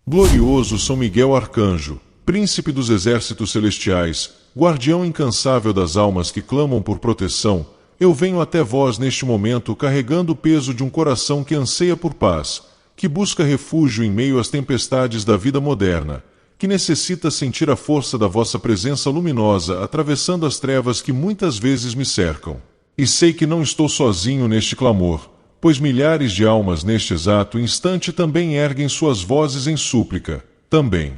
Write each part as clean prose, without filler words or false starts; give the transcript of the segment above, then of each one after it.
Glorioso São Miguel Arcanjo, príncipe dos exércitos celestiais, guardião incansável das almas que clamam por proteção, eu venho até vós neste momento carregando o peso de um coração que anseia por paz, que busca refúgio em meio às tempestades da vida moderna, que necessita sentir a força da vossa presença luminosa atravessando as trevas que muitas vezes me cercam. E sei que não estou sozinho neste clamor, pois milhares de almas neste exato instante também erguem suas vozes em súplica, também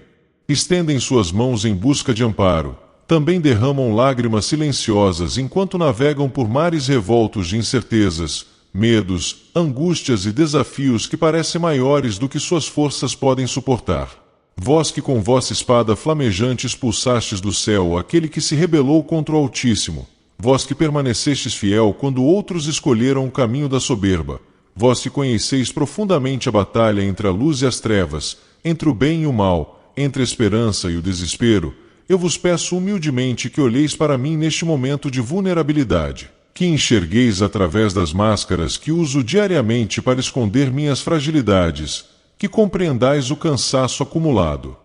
estendem suas mãos em busca de amparo, também derramam lágrimas silenciosas enquanto navegam por mares revoltos de incertezas, medos, angústias e desafios que parecem maiores do que suas forças podem suportar. Vós que com vossa espada flamejante expulsastes do céu aquele que se rebelou contra o Altíssimo, vós que permanecestes fiel quando outros escolheram o caminho da soberba, vós que conheceis profundamente a batalha entre a luz e as trevas, entre o bem e o mal, entre a esperança e o desespero, eu vos peço humildemente que olheis para mim neste momento de vulnerabilidade, que enxergueis através das máscaras que uso diariamente para esconder minhas fragilidades, que compreendais o cansaço acumulado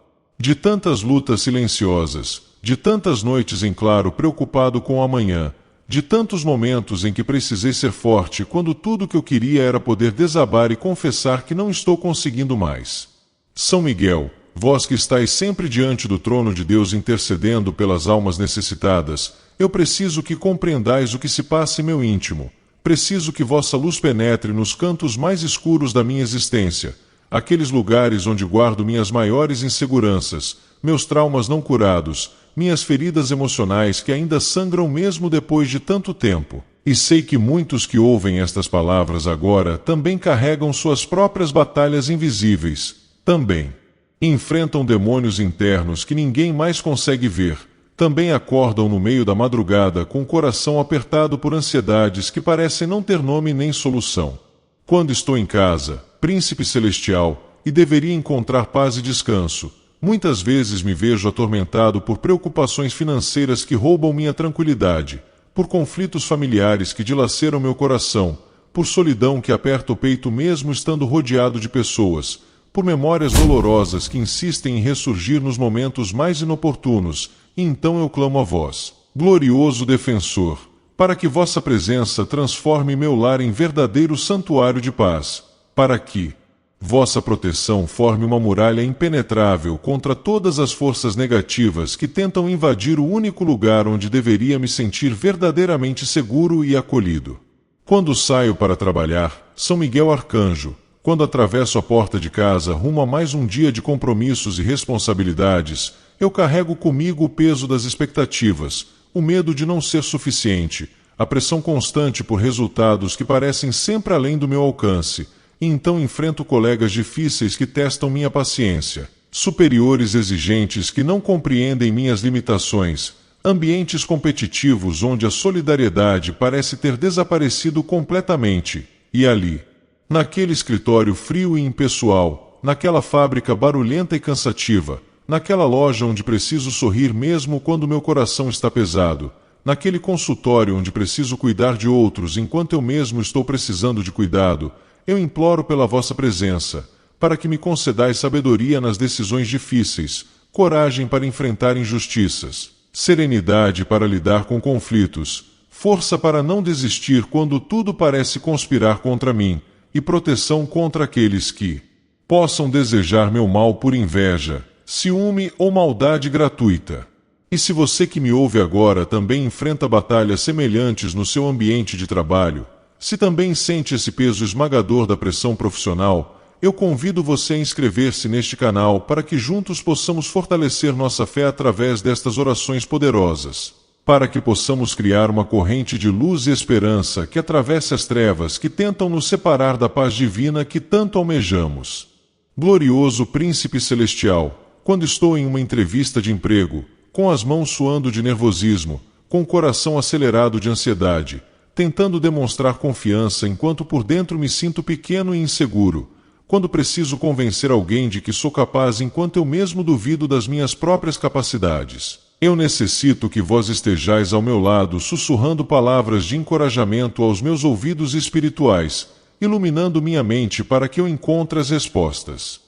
de tantas lutas silenciosas, de tantas noites em claro preocupado com o amanhã, de tantos momentos em que precisei ser forte quando tudo o que eu queria era poder desabar e confessar que não estou conseguindo mais. São Miguel, vós que estáis sempre diante do trono de Deus intercedendo pelas almas necessitadas, eu preciso que compreendais o que se passa em meu íntimo. Preciso que vossa luz penetre nos cantos mais escuros da minha existência, aqueles lugares onde guardo minhas maiores inseguranças, meus traumas não curados, minhas feridas emocionais que ainda sangram mesmo depois de tanto tempo. E sei que muitos que ouvem estas palavras agora também carregam suas próprias batalhas invisíveis, também enfrentam demônios internos que ninguém mais consegue ver, também acordam no meio da madrugada com o coração apertado por ansiedades que parecem não ter nome nem solução. Quando estou em casa, príncipe celestial, e deveria encontrar paz e descanso, muitas vezes me vejo atormentado por preocupações financeiras que roubam minha tranquilidade, por conflitos familiares que dilaceram meu coração, por solidão que aperta o peito mesmo estando rodeado de pessoas, por memórias dolorosas que insistem em ressurgir nos momentos mais inoportunos, e então eu clamo a vós, glorioso defensor, para que vossa presença transforme meu lar em verdadeiro santuário de paz, para que vossa proteção forme uma muralha impenetrável contra todas as forças negativas que tentam invadir o único lugar onde deveria me sentir verdadeiramente seguro e acolhido. Quando saio para trabalhar, São Miguel Arcanjo, quando atravesso a porta de casa rumo a mais um dia de compromissos e responsabilidades, eu carrego comigo o peso das expectativas, o medo de não ser suficiente, a pressão constante por resultados que parecem sempre além do meu alcance, e então enfrento colegas difíceis que testam minha paciência, superiores exigentes que não compreendem minhas limitações, ambientes competitivos onde a solidariedade parece ter desaparecido completamente, e ali, naquele escritório frio e impessoal, naquela fábrica barulhenta e cansativa, naquela loja onde preciso sorrir mesmo quando meu coração está pesado, naquele consultório onde preciso cuidar de outros enquanto eu mesmo estou precisando de cuidado, eu imploro pela vossa presença, para que me concedais sabedoria nas decisões difíceis, coragem para enfrentar injustiças, serenidade para lidar com conflitos, força para não desistir quando tudo parece conspirar contra mim, e proteção contra aqueles que possam desejar meu mal por inveja, ciúme ou maldade gratuita. E se você que me ouve agora também enfrenta batalhas semelhantes no seu ambiente de trabalho, se também sente esse peso esmagador da pressão profissional, eu convido você a inscrever-se neste canal para que juntos possamos fortalecer nossa fé através destas orações poderosas, para que possamos criar uma corrente de luz e esperança que atravesse as trevas que tentam nos separar da paz divina que tanto almejamos. Glorioso Príncipe Celestial, quando estou em uma entrevista de emprego, com as mãos suando de nervosismo, com o coração acelerado de ansiedade, tentando demonstrar confiança enquanto por dentro me sinto pequeno e inseguro, quando preciso convencer alguém de que sou capaz enquanto eu mesmo duvido das minhas próprias capacidades. Eu necessito que vós estejais ao meu lado sussurrando palavras de encorajamento aos meus ouvidos espirituais, iluminando minha mente para que eu encontre as respostas.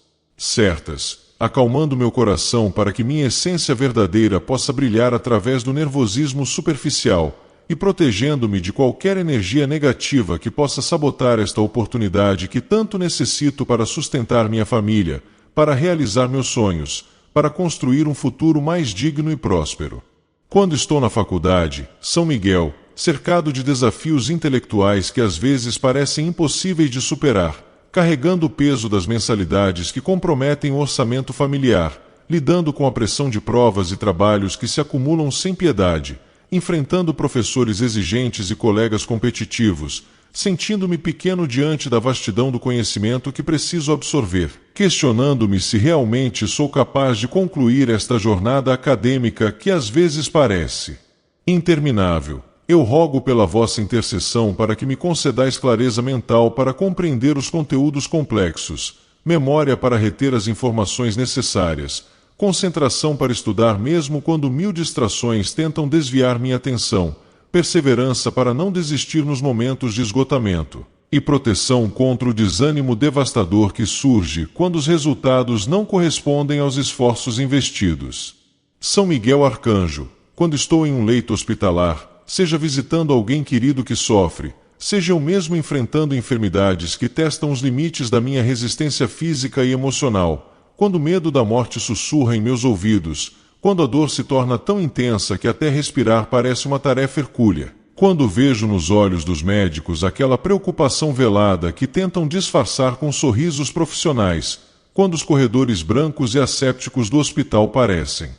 certas, acalmando meu coração para que minha essência verdadeira possa brilhar através do nervosismo superficial e protegendo-me de qualquer energia negativa que possa sabotar esta oportunidade que tanto necessito para sustentar minha família, para realizar meus sonhos, para construir um futuro mais digno e próspero. Quando estou na faculdade, São Miguel, cercado de desafios intelectuais que às vezes parecem impossíveis de superar, carregando o peso das mensalidades que comprometem o orçamento familiar, lidando com a pressão de provas e trabalhos que se acumulam sem piedade, enfrentando professores exigentes e colegas competitivos, sentindo-me pequeno diante da vastidão do conhecimento que preciso absorver, questionando-me se realmente sou capaz de concluir esta jornada acadêmica que às vezes parece interminável. Eu rogo pela vossa intercessão para que me concedais clareza mental para compreender os conteúdos complexos, memória para reter as informações necessárias, concentração para estudar mesmo quando mil distrações tentam desviar minha atenção, perseverança para não desistir nos momentos de esgotamento, e proteção contra o desânimo devastador que surge quando os resultados não correspondem aos esforços investidos. São Miguel Arcanjo, quando estou em um leito hospitalar, seja visitando alguém querido que sofre, seja eu mesmo enfrentando enfermidades que testam os limites da minha resistência física e emocional, quando o medo da morte sussurra em meus ouvidos, quando a dor se torna tão intensa que até respirar parece uma tarefa hercúlea, quando vejo nos olhos dos médicos aquela preocupação velada que tentam disfarçar com sorrisos profissionais, quando os corredores brancos e assépticos do hospital parecem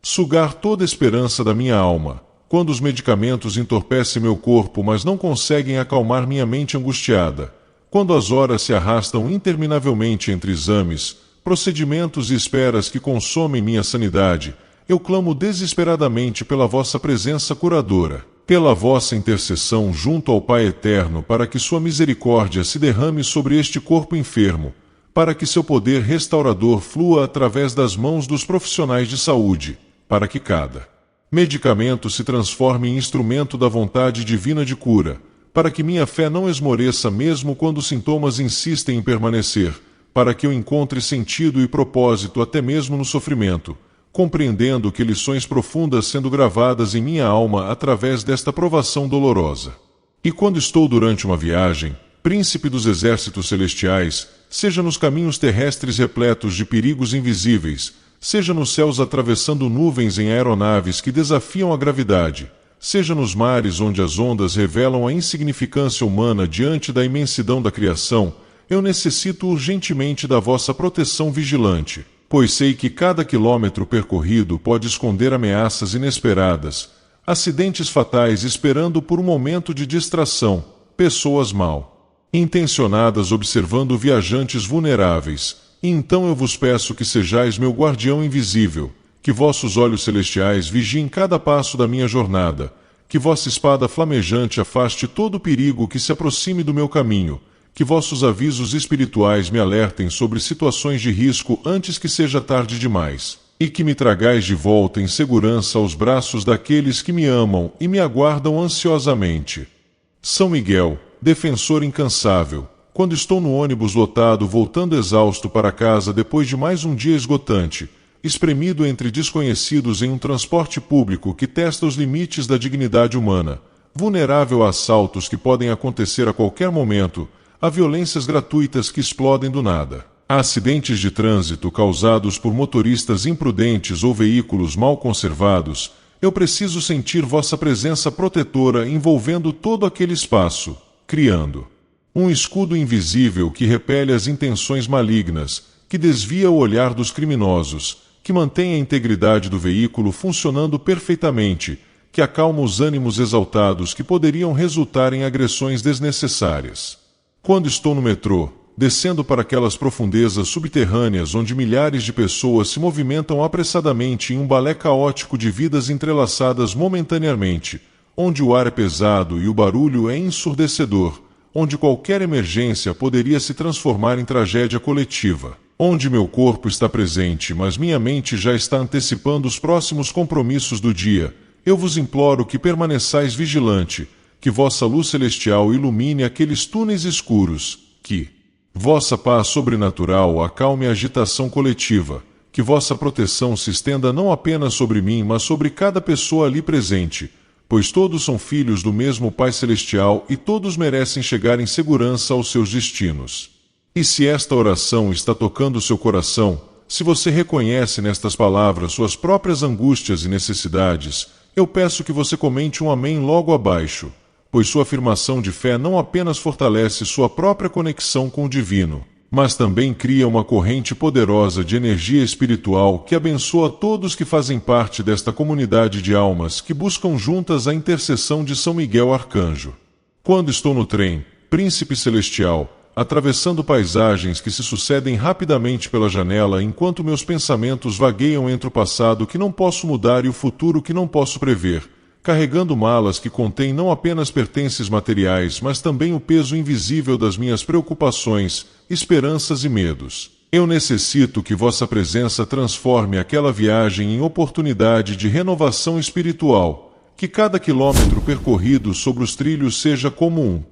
sugar toda a esperança da minha alma, quando os medicamentos entorpecem meu corpo mas não conseguem acalmar minha mente angustiada, quando as horas se arrastam interminavelmente entre exames, procedimentos e esperas que consomem minha sanidade, eu clamo desesperadamente pela vossa presença curadora, pela vossa intercessão junto ao Pai Eterno para que sua misericórdia se derrame sobre este corpo enfermo, para que seu poder restaurador flua através das mãos dos profissionais de saúde, para que cada medicamento se transforme em instrumento da vontade divina de cura, para que minha fé não esmoreça mesmo quando os sintomas insistem em permanecer, para que eu encontre sentido e propósito até mesmo no sofrimento, compreendendo que lições profundas sendo gravadas em minha alma através desta provação dolorosa. E quando estou durante uma viagem, príncipe dos exércitos celestiais, seja nos caminhos terrestres repletos de perigos invisíveis, seja nos céus atravessando nuvens em aeronaves que desafiam a gravidade, seja nos mares onde as ondas revelam a insignificância humana diante da imensidão da criação, eu necessito urgentemente da vossa proteção vigilante, pois sei que cada quilômetro percorrido pode esconder ameaças inesperadas, acidentes fatais esperando por um momento de distração, pessoas mal intencionadas observando viajantes vulneráveis. E então eu vos peço que sejais meu guardião invisível, que vossos olhos celestiais vigiem cada passo da minha jornada, que vossa espada flamejante afaste todo o perigo que se aproxime do meu caminho, que vossos avisos espirituais me alertem sobre situações de risco antes que seja tarde demais, e que me tragais de volta em segurança aos braços daqueles que me amam e me aguardam ansiosamente. São Miguel, defensor incansável, quando estou no ônibus lotado voltando exausto para casa depois de mais um dia esgotante, espremido entre desconhecidos em um transporte público que testa os limites da dignidade humana, vulnerável a assaltos que podem acontecer a qualquer momento, a violências gratuitas que explodem do nada, a acidentes de trânsito causados por motoristas imprudentes ou veículos mal conservados, eu preciso sentir vossa presença protetora envolvendo todo aquele espaço, criando um escudo invisível que repele as intenções malignas, que desvia o olhar dos criminosos, que mantém a integridade do veículo funcionando perfeitamente, que acalma os ânimos exaltados que poderiam resultar em agressões desnecessárias. Quando estou no metrô, descendo para aquelas profundezas subterrâneas onde milhares de pessoas se movimentam apressadamente em um balé caótico de vidas entrelaçadas momentaneamente, onde o ar é pesado e o barulho é ensurdecedor, onde qualquer emergência poderia se transformar em tragédia coletiva, onde meu corpo está presente, mas minha mente já está antecipando os próximos compromissos do dia, eu vos imploro que permaneçais vigilante, que vossa luz celestial ilumine aqueles túneis escuros, que Vossa paz sobrenatural acalme a agitação coletiva. Que vossa proteção se estenda não apenas sobre mim, mas sobre cada pessoa ali presente, pois todos são filhos do mesmo Pai Celestial e todos merecem chegar em segurança aos seus destinos. E se esta oração está tocando seu coração, se você reconhece nestas palavras suas próprias angústias e necessidades, eu peço que você comente um amém logo abaixo, pois sua afirmação de fé não apenas fortalece sua própria conexão com o divino, mas também cria uma corrente poderosa de energia espiritual que abençoa todos que fazem parte desta comunidade de almas que buscam juntas a intercessão de São Miguel Arcanjo. Quando estou no trem, Príncipe Celestial, atravessando paisagens que se sucedem rapidamente pela janela enquanto meus pensamentos vagueiam entre o passado que não posso mudar e o futuro que não posso prever, carregando malas que contêm não apenas pertences materiais, mas também o peso invisível das minhas preocupações, esperanças e medos. Eu necessito que vossa presença transforme aquela viagem em oportunidade de renovação espiritual, que cada quilômetro percorrido sobre os trilhos seja como um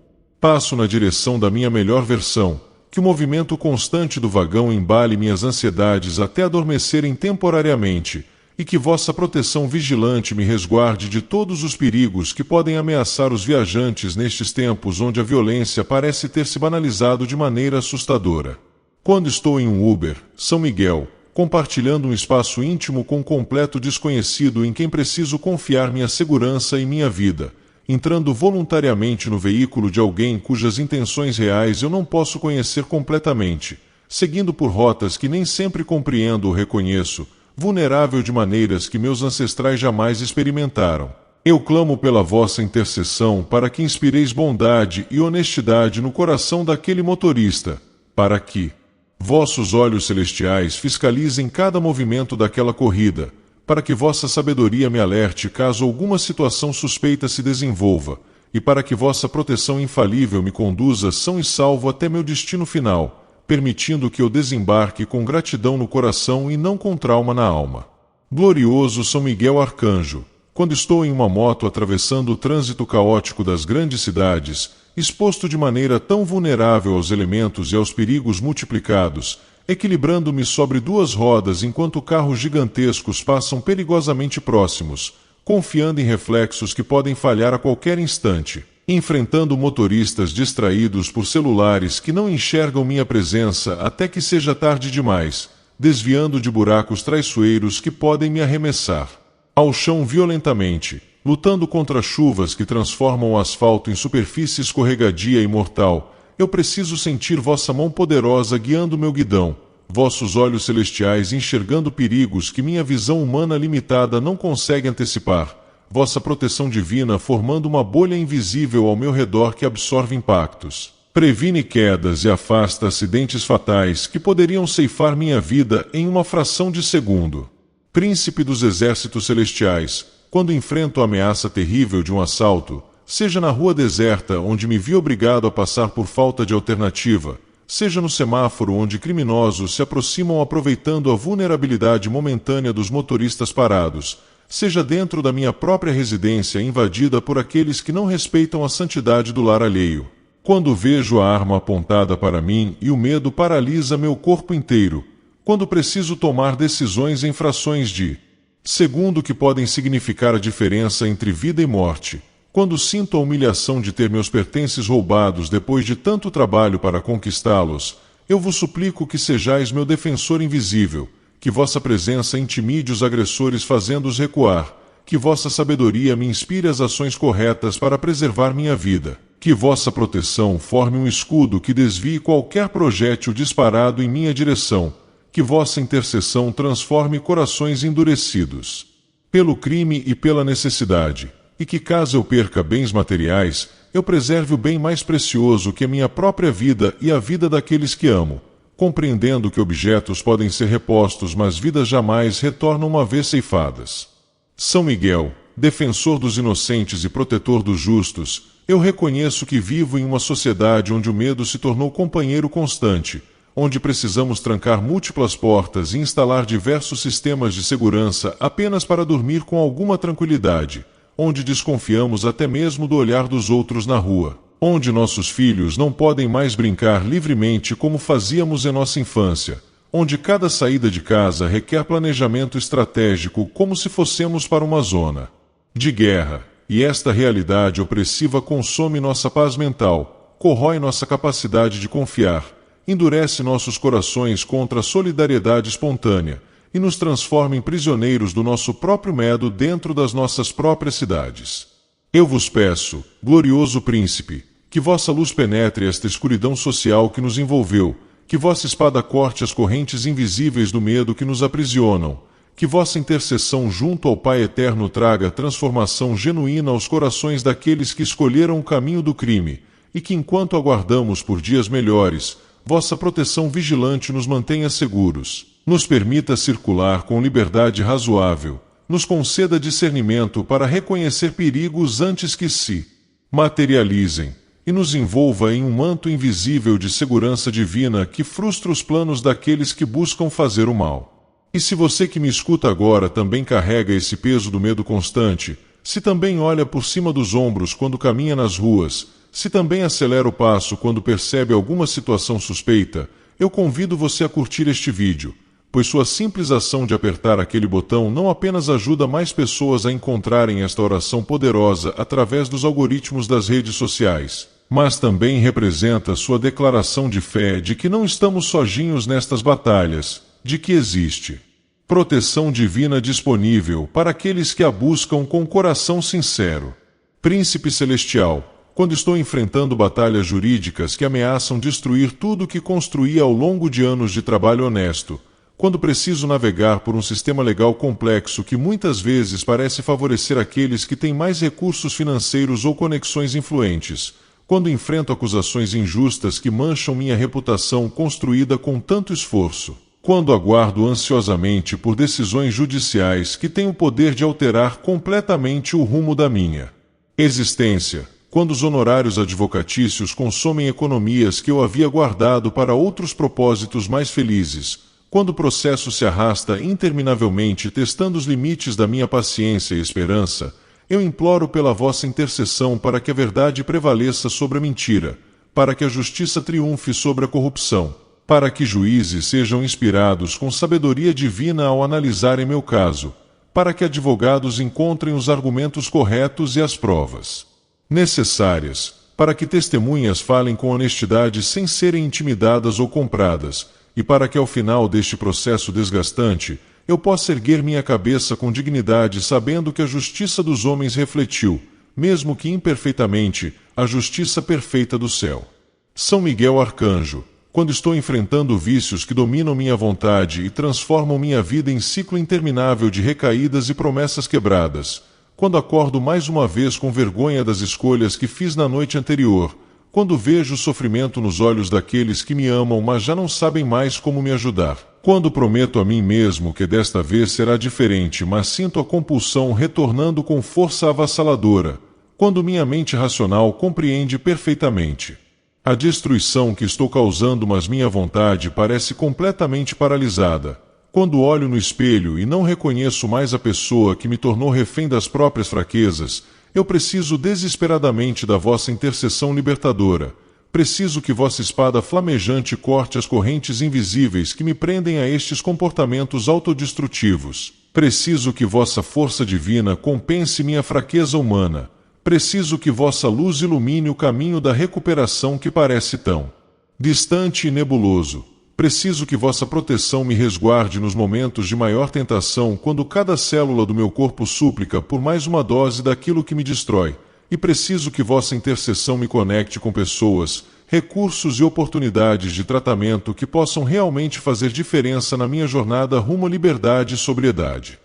passo na direção da minha melhor versão, que o movimento constante do vagão embale minhas ansiedades até adormecerem temporariamente, e que vossa proteção vigilante me resguarde de todos os perigos que podem ameaçar os viajantes nestes tempos onde a violência parece ter se banalizado de maneira assustadora. Quando estou em um Uber, São Miguel, compartilhando um espaço íntimo com um completo desconhecido em quem preciso confiar minha segurança e minha vida, entrando voluntariamente no veículo de alguém cujas intenções reais eu não posso conhecer completamente, seguindo por rotas que nem sempre compreendo ou reconheço, vulnerável de maneiras que meus ancestrais jamais experimentaram. Eu clamo pela vossa intercessão para que inspireis bondade e honestidade no coração daquele motorista, para que vossos olhos celestiais fiscalizem cada movimento daquela corrida, para que vossa sabedoria me alerte caso alguma situação suspeita se desenvolva, e para que vossa proteção infalível me conduza são e salvo até meu destino final, permitindo que eu desembarque com gratidão no coração e não com trauma na alma. Glorioso São Miguel Arcanjo, quando estou em uma moto atravessando o trânsito caótico das grandes cidades, exposto de maneira tão vulnerável aos elementos e aos perigos multiplicados, equilibrando-me sobre duas rodas enquanto carros gigantescos passam perigosamente próximos, confiando em reflexos que podem falhar a qualquer instante, enfrentando motoristas distraídos por celulares que não enxergam minha presença até que seja tarde demais, desviando de buracos traiçoeiros que podem me arremessar ao chão violentamente, lutando contra chuvas que transformam o asfalto em superfície escorregadia e mortal. Eu preciso sentir vossa mão poderosa guiando meu guidão, vossos olhos celestiais enxergando perigos que minha visão humana limitada não consegue antecipar, vossa proteção divina formando uma bolha invisível ao meu redor que absorve impactos, previne quedas e afasta acidentes fatais que poderiam ceifar minha vida em uma fração de segundo. Príncipe dos exércitos celestiais, quando enfrento a ameaça terrível de um assalto, seja na rua deserta onde me vi obrigado a passar por falta de alternativa, seja no semáforo onde criminosos se aproximam aproveitando a vulnerabilidade momentânea dos motoristas parados, seja dentro da minha própria residência invadida por aqueles que não respeitam a santidade do lar alheio. Quando vejo a arma apontada para mim e o medo paralisa meu corpo inteiro, quando preciso tomar decisões em frações de segundo que podem significar a diferença entre vida e morte, quando sinto a humilhação de ter meus pertences roubados depois de tanto trabalho para conquistá-los, eu vos suplico que sejais meu defensor invisível, que vossa presença intimide os agressores fazendo-os recuar, que vossa sabedoria me inspire as ações corretas para preservar minha vida, que vossa proteção forme um escudo que desvie qualquer projétil disparado em minha direção, que vossa intercessão transforme corações endurecidos pelo crime e pela necessidade, e que caso eu perca bens materiais, eu preserve o bem mais precioso que a minha própria vida e a vida daqueles que amo, compreendendo que objetos podem ser repostos, mas vidas jamais retornam uma vez ceifadas. São Miguel, defensor dos inocentes e protetor dos justos, eu reconheço que vivo em uma sociedade onde o medo se tornou companheiro constante, onde precisamos trancar múltiplas portas e instalar diversos sistemas de segurança apenas para dormir com alguma tranquilidade, onde desconfiamos até mesmo do olhar dos outros na rua, onde nossos filhos não podem mais brincar livremente como fazíamos em nossa infância, onde cada saída de casa requer planejamento estratégico como se fossemos para uma zona de guerra, e esta realidade opressiva consome nossa paz mental, corrói nossa capacidade de confiar, endurece nossos corações contra a solidariedade espontânea e nos transforma em prisioneiros do nosso próprio medo dentro das nossas próprias cidades. Eu vos peço, glorioso príncipe, que vossa luz penetre esta escuridão social que nos envolveu, que vossa espada corte as correntes invisíveis do medo que nos aprisionam, que vossa intercessão junto ao Pai Eterno traga transformação genuína aos corações daqueles que escolheram o caminho do crime, e que enquanto aguardamos por dias melhores, vossa proteção vigilante nos mantenha seguros, nos permita circular com liberdade razoável, nos conceda discernimento para reconhecer perigos antes que se materializem, e nos envolva em um manto invisível de segurança divina que frustra os planos daqueles que buscam fazer o mal. E se você que me escuta agora também carrega esse peso do medo constante, se também olha por cima dos ombros quando caminha nas ruas, se também acelera o passo quando percebe alguma situação suspeita, eu convido você a curtir este vídeo, pois sua simples ação de apertar aquele botão não apenas ajuda mais pessoas a encontrarem esta oração poderosa através dos algoritmos das redes sociais, mas também representa sua declaração de fé de que não estamos sozinhos nestas batalhas, de que existe proteção divina disponível para aqueles que a buscam com coração sincero. Príncipe Celestial, quando estou enfrentando batalhas jurídicas que ameaçam destruir tudo o que construí ao longo de anos de trabalho honesto, quando preciso navegar por um sistema legal complexo que muitas vezes parece favorecer aqueles que têm mais recursos financeiros ou conexões influentes, quando enfrento acusações injustas que mancham minha reputação construída com tanto esforço, quando aguardo ansiosamente por decisões judiciais que têm o poder de alterar completamente o rumo da minha existência, quando os honorários advocatícios consomem economias que eu havia guardado para outros propósitos mais felizes, quando o processo se arrasta interminavelmente testando os limites da minha paciência e esperança, eu imploro pela vossa intercessão para que a verdade prevaleça sobre a mentira, para que a justiça triunfe sobre a corrupção, para que juízes sejam inspirados com sabedoria divina ao analisarem meu caso, para que advogados encontrem os argumentos corretos e as provas necessárias, para que testemunhas falem com honestidade sem serem intimidadas ou compradas, e para que ao final deste processo desgastante, eu possa erguer minha cabeça com dignidade sabendo que a justiça dos homens refletiu, mesmo que imperfeitamente, a justiça perfeita do céu. São Miguel Arcanjo, quando estou enfrentando vícios que dominam minha vontade e transformam minha vida em ciclo interminável de recaídas e promessas quebradas, quando acordo mais uma vez com vergonha das escolhas que fiz na noite anterior, quando vejo o sofrimento nos olhos daqueles que me amam mas já não sabem mais como me ajudar, quando prometo a mim mesmo que desta vez será diferente mas sinto a compulsão retornando com força avassaladora, quando minha mente racional compreende perfeitamente a destruição que estou causando, mas minha vontade parece completamente paralisada. Quando olho no espelho e não reconheço mais a pessoa que me tornou refém das próprias fraquezas, eu preciso desesperadamente da vossa intercessão libertadora. Preciso que vossa espada flamejante corte as correntes invisíveis que me prendem a estes comportamentos autodestrutivos. Preciso que vossa força divina compense minha fraqueza humana. Preciso que vossa luz ilumine o caminho da recuperação que parece tão distante e nebuloso. Preciso que vossa proteção me resguarde nos momentos de maior tentação, quando cada célula do meu corpo súplica por mais uma dose daquilo que me destrói. E preciso que vossa intercessão me conecte com pessoas, recursos e oportunidades de tratamento que possam realmente fazer diferença na minha jornada rumo à liberdade e sobriedade.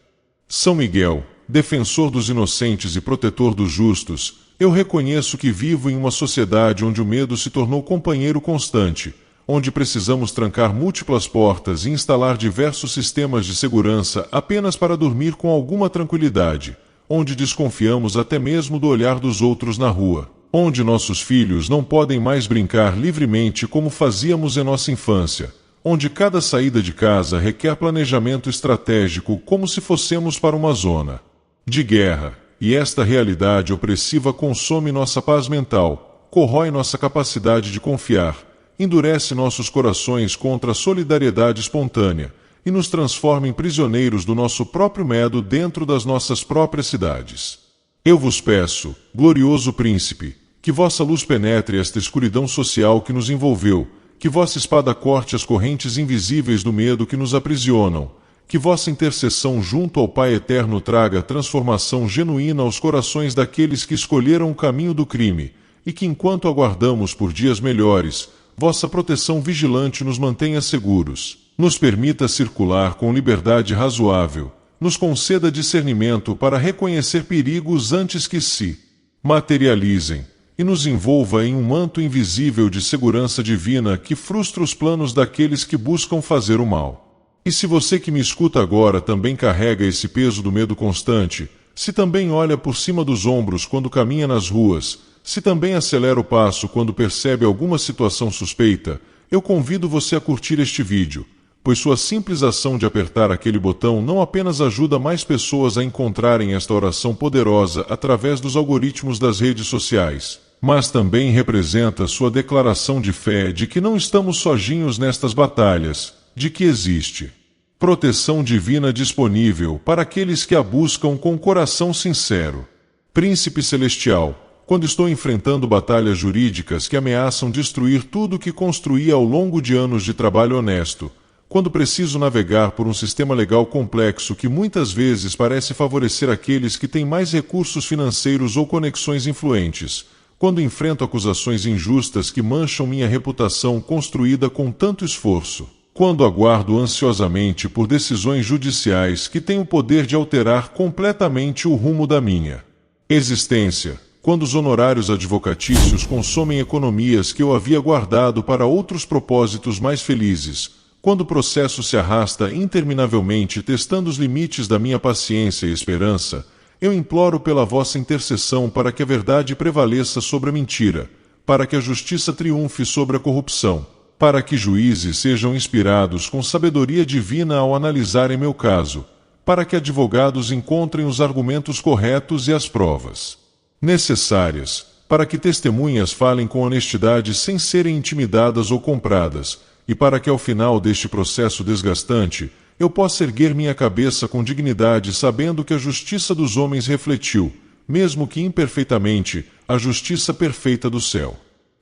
São Miguel, defensor dos inocentes e protetor dos justos, eu reconheço que vivo em uma sociedade onde o medo se tornou companheiro constante, onde precisamos trancar múltiplas portas e instalar diversos sistemas de segurança apenas para dormir com alguma tranquilidade, onde desconfiamos até mesmo do olhar dos outros na rua, onde nossos filhos não podem mais brincar livremente como fazíamos em nossa infância, onde cada saída de casa requer planejamento estratégico como se fossemos para uma zona de guerra, e esta realidade opressiva consome nossa paz mental, corrói nossa capacidade de confiar, endurece nossos corações contra a solidariedade espontânea e nos transforma em prisioneiros do nosso próprio medo dentro das nossas próprias cidades. Eu vos peço, glorioso Príncipe, que vossa luz penetre esta escuridão social que nos envolveu, que vossa espada corte as correntes invisíveis do medo que nos aprisionam, que vossa intercessão junto ao Pai Eterno traga transformação genuína aos corações daqueles que escolheram o caminho do crime, e que enquanto aguardamos por dias melhores, vossa proteção vigilante nos mantenha seguros, nos permita circular com liberdade razoável, nos conceda discernimento para reconhecer perigos antes que se materializem, e nos envolva em um manto invisível de segurança divina que frustra os planos daqueles que buscam fazer o mal. E se você que me escuta agora também carrega esse peso do medo constante, se também olha por cima dos ombros quando caminha nas ruas, se também acelera o passo quando percebe alguma situação suspeita, eu convido você a curtir este vídeo, pois sua simples ação de apertar aquele botão não apenas ajuda mais pessoas a encontrarem esta oração poderosa através dos algoritmos das redes sociais, mas também representa sua declaração de fé de que não estamos sozinhos nestas batalhas, de que existe proteção divina disponível para aqueles que a buscam com coração sincero. Príncipe Celestial, quando estou enfrentando batalhas jurídicas que ameaçam destruir tudo o que construí ao longo de anos de trabalho honesto, quando preciso navegar por um sistema legal complexo que muitas vezes parece favorecer aqueles que têm mais recursos financeiros ou conexões influentes, quando enfrento acusações injustas que mancham minha reputação construída com tanto esforço, quando aguardo ansiosamente por decisões judiciais que têm o poder de alterar completamente o rumo da minha existência, quando os honorários advocatícios consomem economias que eu havia guardado para outros propósitos mais felizes, quando o processo se arrasta interminavelmente testando os limites da minha paciência e esperança, eu imploro pela vossa intercessão para que a verdade prevaleça sobre a mentira, para que a justiça triunfe sobre a corrupção, para que juízes sejam inspirados com sabedoria divina ao analisarem meu caso, para que advogados encontrem os argumentos corretos e as provas necessárias, para que testemunhas falem com honestidade sem serem intimidadas ou compradas, e para que ao final deste processo desgastante, eu possa erguer minha cabeça com dignidade sabendo que a justiça dos homens refletiu, mesmo que imperfeitamente, a justiça perfeita do céu.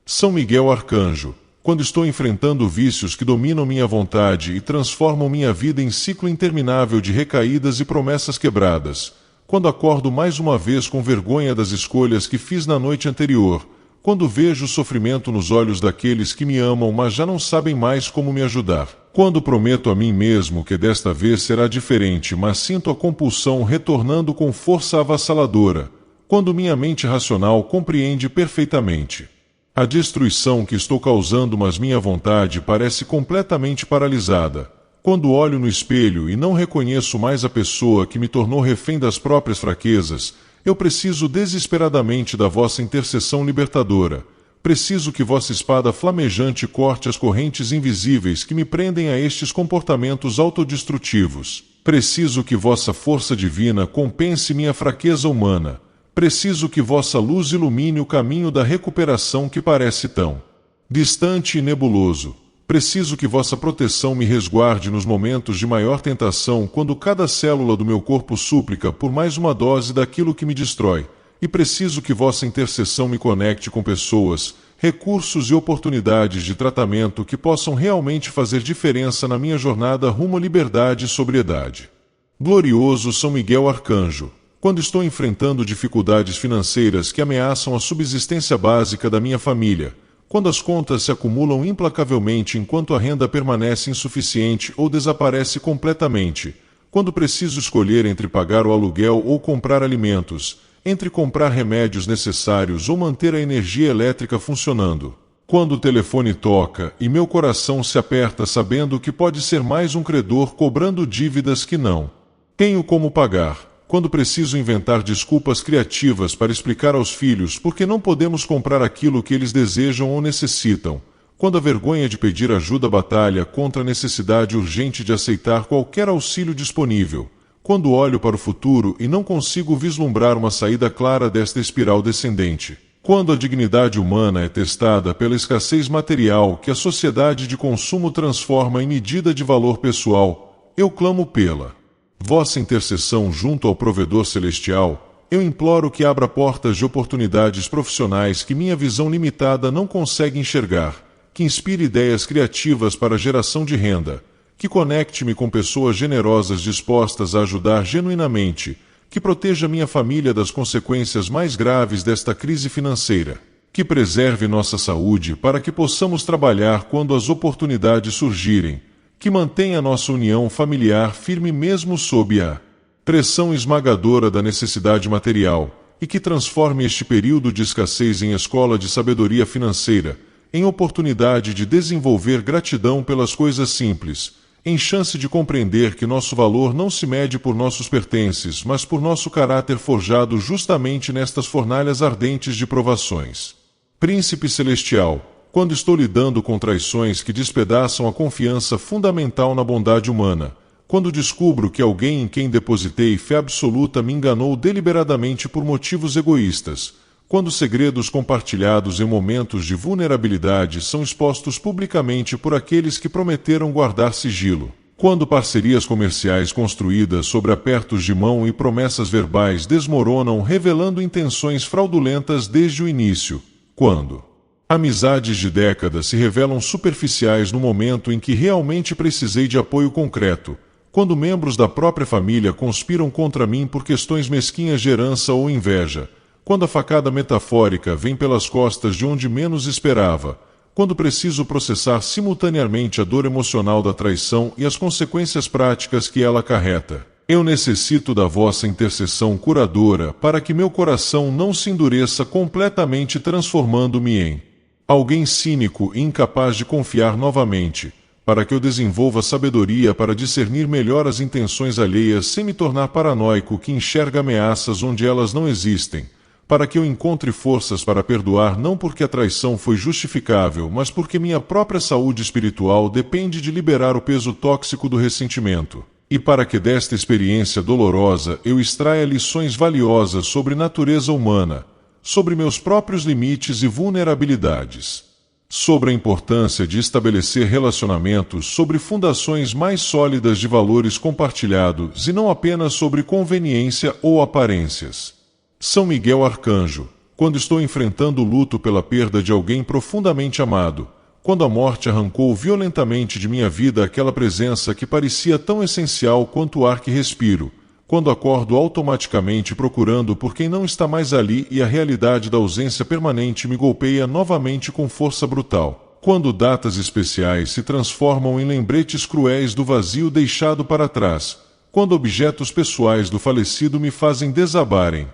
São Miguel Arcanjo, quando estou enfrentando vícios que dominam minha vontade e transformam minha vida em ciclo interminável de recaídas e promessas quebradas, quando acordo mais uma vez com vergonha das escolhas que fiz na noite anterior, quando vejo o sofrimento nos olhos daqueles que me amam mas já não sabem mais como me ajudar, quando prometo a mim mesmo que desta vez será diferente mas sinto a compulsão retornando com força avassaladora, quando minha mente racional compreende perfeitamente a destruição que estou causando mas minha vontade parece completamente paralisada, quando olho no espelho e não reconheço mais a pessoa que me tornou refém das próprias fraquezas, eu preciso desesperadamente da vossa intercessão libertadora. Preciso que vossa espada flamejante corte as correntes invisíveis que me prendem a estes comportamentos autodestrutivos. Preciso que vossa força divina compense minha fraqueza humana. Preciso que vossa luz ilumine o caminho da recuperação que parece tão distante e nebuloso. Preciso que vossa proteção me resguarde nos momentos de maior tentação quando cada célula do meu corpo súplica por mais uma dose daquilo que me destrói, e preciso que vossa intercessão me conecte com pessoas, recursos e oportunidades de tratamento que possam realmente fazer diferença na minha jornada rumo à liberdade e sobriedade. Glorioso São Miguel Arcanjo, quando estou enfrentando dificuldades financeiras que ameaçam a subsistência básica da minha família, quando as contas se acumulam implacavelmente enquanto a renda permanece insuficiente ou desaparece completamente, quando preciso escolher entre pagar o aluguel ou comprar alimentos, entre comprar remédios necessários ou manter a energia elétrica funcionando, quando o telefone toca e meu coração se aperta sabendo que pode ser mais um credor cobrando dívidas que não tenho como pagar, quando preciso inventar desculpas criativas para explicar aos filhos por que não podemos comprar aquilo que eles desejam ou necessitam, quando a vergonha de pedir ajuda batalha contra a necessidade urgente de aceitar qualquer auxílio disponível, quando olho para o futuro e não consigo vislumbrar uma saída clara desta espiral descendente, Quando a dignidade humana é testada pela escassez material que a sociedade de consumo transforma em medida de valor pessoal, eu clamo pela vossa intercessão junto ao provedor celestial. Eu imploro que abra portas de oportunidades profissionais que minha visão limitada não consegue enxergar, que inspire ideias criativas para a geração de renda, que conecte-me com pessoas generosas dispostas a ajudar genuinamente, que proteja minha família das consequências mais graves desta crise financeira, que preserve nossa saúde para que possamos trabalhar quando as oportunidades surgirem, que mantenha nossa união familiar firme mesmo sob a pressão esmagadora da necessidade material, e que transforme este período de escassez em escola de sabedoria financeira, em oportunidade de desenvolver gratidão pelas coisas simples, em chance de compreender que nosso valor não se mede por nossos pertences, mas por nosso caráter forjado justamente nestas fornalhas ardentes de provações. Príncipe Celestial, quando estou lidando com traições que despedaçam a confiança fundamental na bondade humana, quando descubro que alguém em quem depositei fé absoluta me enganou deliberadamente por motivos egoístas, quando segredos compartilhados em momentos de vulnerabilidade são expostos publicamente por aqueles que prometeram guardar sigilo, quando parcerias comerciais construídas sobre apertos de mão e promessas verbais desmoronam revelando intenções fraudulentas desde o início, quando amizades de décadas se revelam superficiais no momento em que realmente precisei de apoio concreto, quando membros da própria família conspiram contra mim por questões mesquinhas de herança ou inveja, quando a facada metafórica vem pelas costas de onde menos esperava, quando preciso processar simultaneamente a dor emocional da traição e as consequências práticas que ela acarreta. Eu necessito da vossa intercessão curadora para que meu coração não se endureça completamente, transformando-me em alguém cínico e incapaz de confiar novamente, para que eu desenvolva sabedoria para discernir melhor as intenções alheias sem me tornar paranoico que enxerga ameaças onde elas não existem, para que eu encontre forças para perdoar não porque a traição foi justificável, mas porque minha própria saúde espiritual depende de liberar o peso tóxico do ressentimento, e para que desta experiência dolorosa eu extraia lições valiosas sobre natureza humana, sobre meus próprios limites e vulnerabilidades, sobre a importância de estabelecer relacionamentos sobre fundações mais sólidas de valores compartilhados e não apenas sobre conveniência ou aparências. São Miguel Arcanjo, quando estou enfrentando o luto pela perda de alguém profundamente amado, quando a morte arrancou violentamente de minha vida aquela presença que parecia tão essencial quanto o ar que respiro, quando acordo automaticamente procurando por quem não está mais ali e a realidade da ausência permanente me golpeia novamente com força brutal, quando datas especiais se transformam em lembretes cruéis do vazio deixado para trás, quando objetos pessoais do falecido me fazem desabar em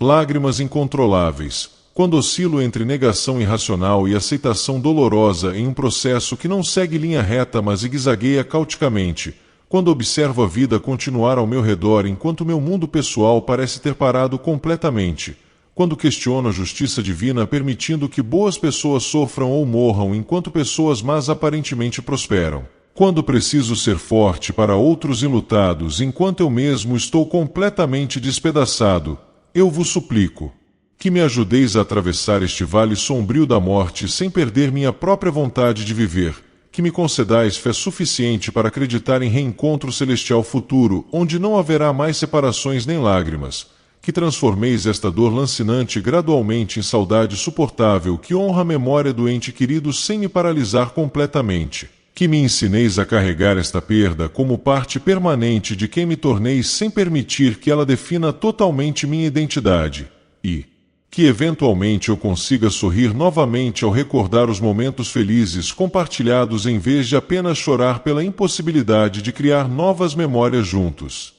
lágrimas incontroláveis, quando oscilo entre negação irracional e aceitação dolorosa em um processo que não segue linha reta mas zigue-zagueia caoticamente, quando observo a vida continuar ao meu redor enquanto meu mundo pessoal parece ter parado completamente, quando questiono a justiça divina permitindo que boas pessoas sofram ou morram enquanto pessoas más aparentemente prosperam, quando preciso ser forte para outros enlutados enquanto eu mesmo estou completamente despedaçado, eu vos suplico que me ajudeis a atravessar este vale sombrio da morte sem perder minha própria vontade de viver, que me concedais fé suficiente para acreditar em reencontro celestial futuro, onde não haverá mais separações nem lágrimas, que transformeis esta dor lancinante gradualmente em saudade suportável que honra a memória do ente querido sem me paralisar completamente, que me ensineis a carregar esta perda como parte permanente de quem me tornei sem permitir que ela defina totalmente minha identidade, e que eventualmente eu consiga sorrir novamente ao recordar os momentos felizes compartilhados em vez de apenas chorar pela impossibilidade de criar novas memórias juntos.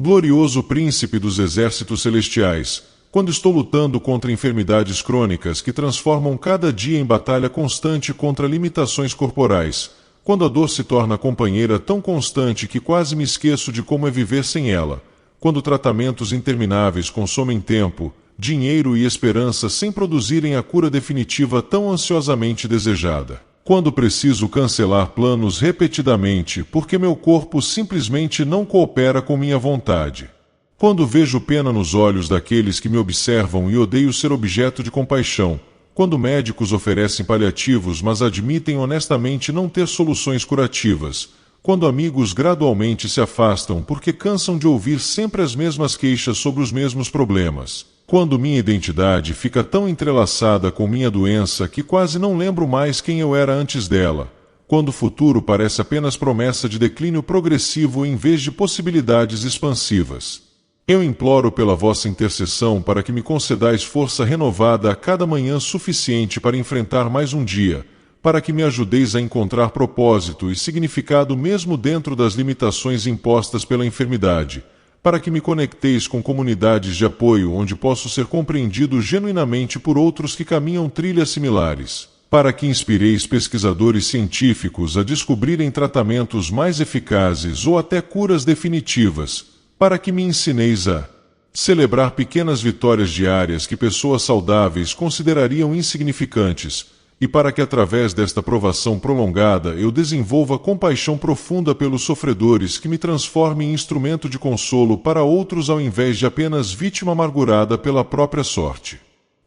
Glorioso Príncipe dos Exércitos Celestiais, quando estou lutando contra enfermidades crônicas que transformam cada dia em batalha constante contra limitações corporais, quando a dor se torna companheira tão constante que quase me esqueço de como é viver sem ela, quando tratamentos intermináveis consomem tempo, dinheiro e esperança sem produzirem a cura definitiva tão ansiosamente desejada. Quando preciso cancelar planos repetidamente porque meu corpo simplesmente não coopera com minha vontade. Quando vejo pena nos olhos daqueles que me observam e odeio ser objeto de compaixão, quando médicos oferecem paliativos mas admitem honestamente não ter soluções curativas, quando amigos gradualmente se afastam porque cansam de ouvir sempre as mesmas queixas sobre os mesmos problemas, quando minha identidade fica tão entrelaçada com minha doença que quase não lembro mais quem eu era antes dela, quando o futuro parece apenas promessa de declínio progressivo em vez de possibilidades expansivas. Eu imploro pela vossa intercessão para que me concedais força renovada a cada manhã suficiente para enfrentar mais um dia, para que me ajudeis a encontrar propósito e significado mesmo dentro das limitações impostas pela enfermidade, para que me conecteis com comunidades de apoio onde posso ser compreendido genuinamente por outros que caminham trilhas similares, para que inspireis pesquisadores científicos a descobrirem tratamentos mais eficazes ou até curas definitivas, para que me ensineis a celebrar pequenas vitórias diárias que pessoas saudáveis considerariam insignificantes, e para que através desta provação prolongada eu desenvolva compaixão profunda pelos sofredores que me transforme em instrumento de consolo para outros ao invés de apenas vítima amargurada pela própria sorte.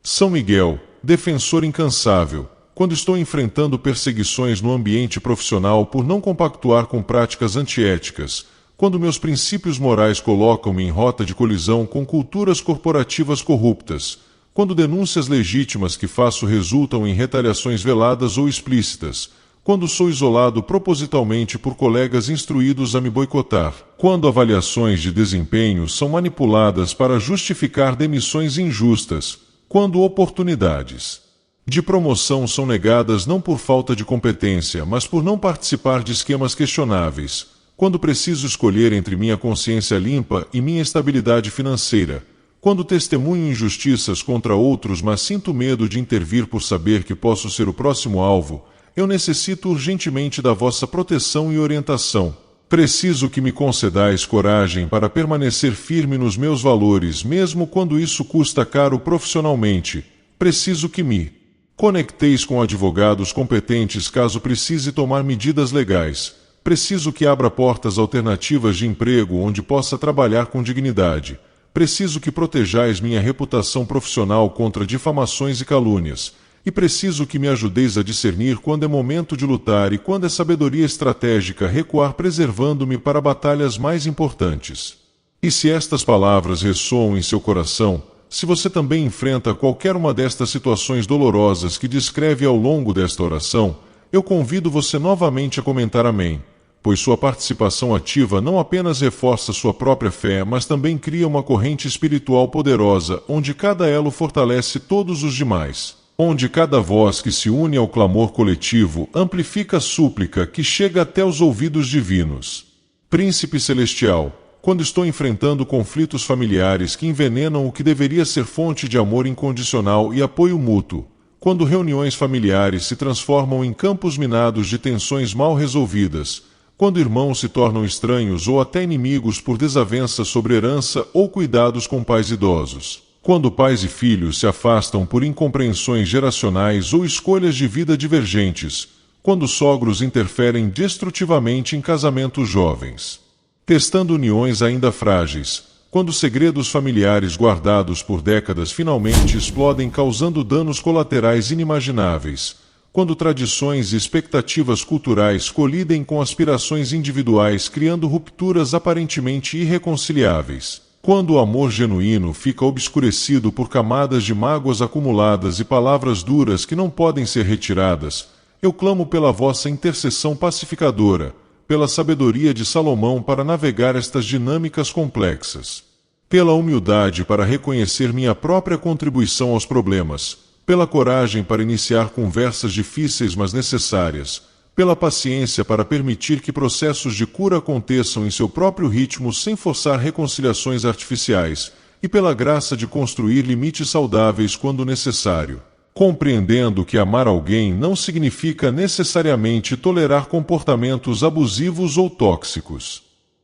São Miguel, defensor incansável, quando estou enfrentando perseguições no ambiente profissional por não compactuar com práticas antiéticas, quando meus princípios morais colocam-me em rota de colisão com culturas corporativas corruptas, quando denúncias legítimas que faço resultam em retaliações veladas ou explícitas, quando sou isolado propositalmente por colegas instruídos a me boicotar, quando avaliações de desempenho são manipuladas para justificar demissões injustas, quando oportunidades de promoção são negadas não por falta de competência, mas por não participar de esquemas questionáveis, quando preciso escolher entre minha consciência limpa e minha estabilidade financeira, quando testemunho injustiças contra outros mas sinto medo de intervir por saber que posso ser o próximo alvo, eu necessito urgentemente da vossa proteção e orientação. Preciso que me concedais coragem para permanecer firme nos meus valores, mesmo quando isso custa caro profissionalmente. Preciso que me conecteis com advogados competentes caso precise tomar medidas legais. Preciso que abra portas alternativas de emprego onde possa trabalhar com dignidade. Preciso que protejais minha reputação profissional contra difamações e calúnias. E preciso que me ajudeis a discernir quando é momento de lutar e quando é sabedoria estratégica recuar preservando-me para batalhas mais importantes. E se estas palavras ressoam em seu coração, se você também enfrenta qualquer uma destas situações dolorosas que descreve ao longo desta oração, eu convido você novamente a comentar amém, pois sua participação ativa não apenas reforça sua própria fé, mas também cria uma corrente espiritual poderosa, onde cada elo fortalece todos os demais, onde cada voz que se une ao clamor coletivo amplifica a súplica que chega até os ouvidos divinos. Príncipe Celestial, quando estou enfrentando conflitos familiares que envenenam o que deveria ser fonte de amor incondicional e apoio mútuo, quando reuniões familiares se transformam em campos minados de tensões mal resolvidas, quando irmãos se tornam estranhos ou até inimigos por desavenças sobre herança ou cuidados com pais idosos, quando pais e filhos se afastam por incompreensões geracionais ou escolhas de vida divergentes, quando sogros interferem destrutivamente em casamentos jovens, testando uniões ainda frágeis, quando segredos familiares guardados por décadas finalmente explodem causando danos colaterais inimagináveis, quando tradições e expectativas culturais colidem com aspirações individuais criando rupturas aparentemente irreconciliáveis, quando o amor genuíno fica obscurecido por camadas de mágoas acumuladas e palavras duras que não podem ser retiradas, eu clamo pela vossa intercessão pacificadora, pela sabedoria de Salomão para navegar estas dinâmicas complexas, pela humildade para reconhecer minha própria contribuição aos problemas, pela coragem para iniciar conversas difíceis mas necessárias, pela paciência para permitir que processos de cura aconteçam em seu próprio ritmo sem forçar reconciliações artificiais, e pela graça de construir limites saudáveis quando necessário, compreendendo que amar alguém não significa necessariamente tolerar comportamentos abusivos ou tóxicos.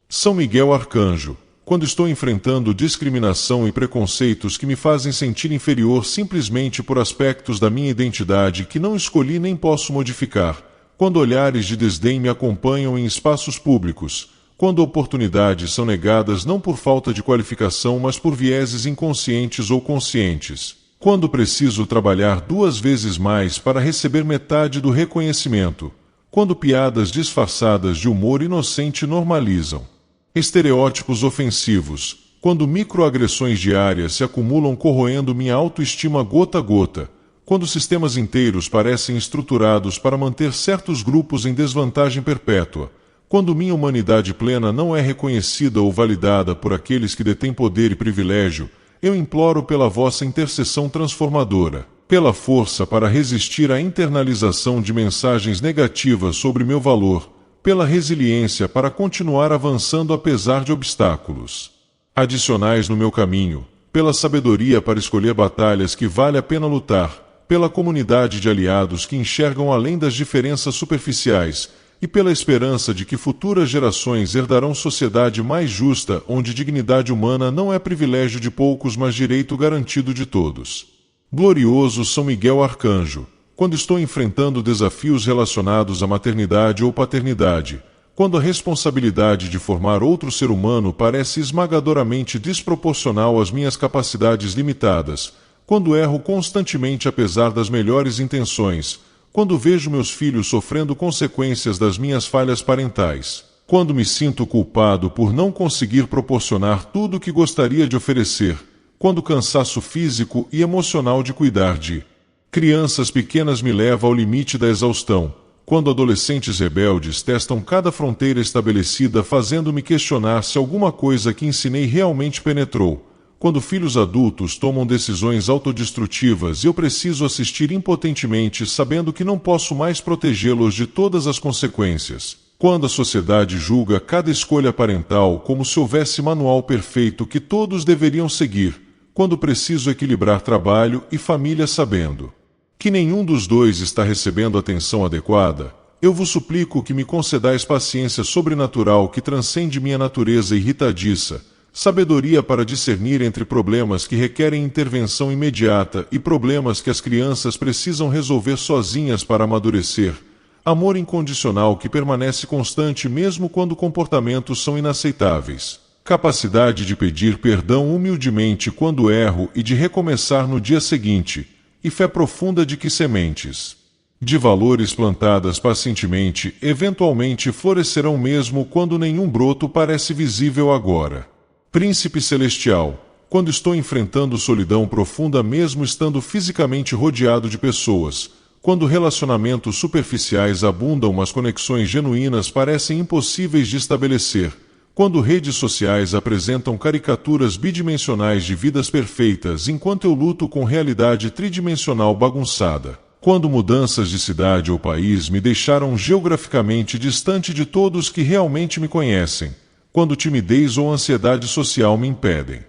São Miguel Arcanjo, quando estou enfrentando discriminação e preconceitos que me fazem sentir inferior simplesmente por aspectos da minha identidade que não escolhi nem posso modificar, quando olhares de desdém me acompanham em espaços públicos, quando oportunidades são negadas não por falta de qualificação, mas por vieses inconscientes ou conscientes, quando preciso trabalhar 2 vezes mais para receber metade do reconhecimento, quando piadas disfarçadas de humor inocente normalizam estereótipos ofensivos, quando microagressões diárias se acumulam corroendo minha autoestima gota a gota, quando sistemas inteiros parecem estruturados para manter certos grupos em desvantagem perpétua, quando minha humanidade plena não é reconhecida ou validada por aqueles que detêm poder e privilégio, eu imploro pela vossa intercessão transformadora, pela força para resistir à internalização de mensagens negativas sobre meu valor, pela resiliência para continuar avançando apesar de obstáculos adicionais no meu caminho, pela sabedoria para escolher batalhas que vale a pena lutar, pela comunidade de aliados que enxergam além das diferenças superficiais e pela esperança de que futuras gerações herdarão sociedade mais justa, onde dignidade humana não é privilégio de poucos, mas direito garantido de todos. Glorioso São Miguel Arcanjo, quando estou enfrentando desafios relacionados à maternidade ou paternidade, quando a responsabilidade de formar outro ser humano parece esmagadoramente desproporcional às minhas capacidades limitadas, quando erro constantemente apesar das melhores intenções, quando vejo meus filhos sofrendo consequências das minhas falhas parentais, quando me sinto culpado por não conseguir proporcionar tudo o que gostaria de oferecer, quando o cansaço físico e emocional de cuidar de crianças pequenas me leva ao limite da exaustão, quando adolescentes rebeldes testam cada fronteira estabelecida fazendo-me questionar se alguma coisa que ensinei realmente penetrou, quando filhos adultos tomam decisões autodestrutivas e eu preciso assistir impotentemente sabendo que não posso mais protegê-los de todas as consequências, quando a sociedade julga cada escolha parental como se houvesse manual perfeito que todos deveriam seguir, quando preciso equilibrar trabalho e família sabendo que nenhum dos dois está recebendo atenção adequada, eu vos suplico que me concedais paciência sobrenatural que transcende minha natureza irritadiça, sabedoria para discernir entre problemas que requerem intervenção imediata e problemas que as crianças precisam resolver sozinhas para amadurecer, amor incondicional que permanece constante mesmo quando comportamentos são inaceitáveis, capacidade de pedir perdão humildemente quando erro e de recomeçar no dia seguinte, e fé profunda de que sementes de valores plantadas pacientemente eventualmente florescerão mesmo quando nenhum broto parece visível agora. Príncipe Celestial, quando estou enfrentando solidão profunda mesmo estando fisicamente rodeado de pessoas, quando relacionamentos superficiais abundam mas conexões genuínas parecem impossíveis de estabelecer, quando redes sociais apresentam caricaturas bidimensionais de vidas perfeitas enquanto eu luto com realidade tridimensional bagunçada, quando mudanças de cidade ou país me deixaram geograficamente distante de todos que realmente me conhecem, quando timidez ou ansiedade social me impedem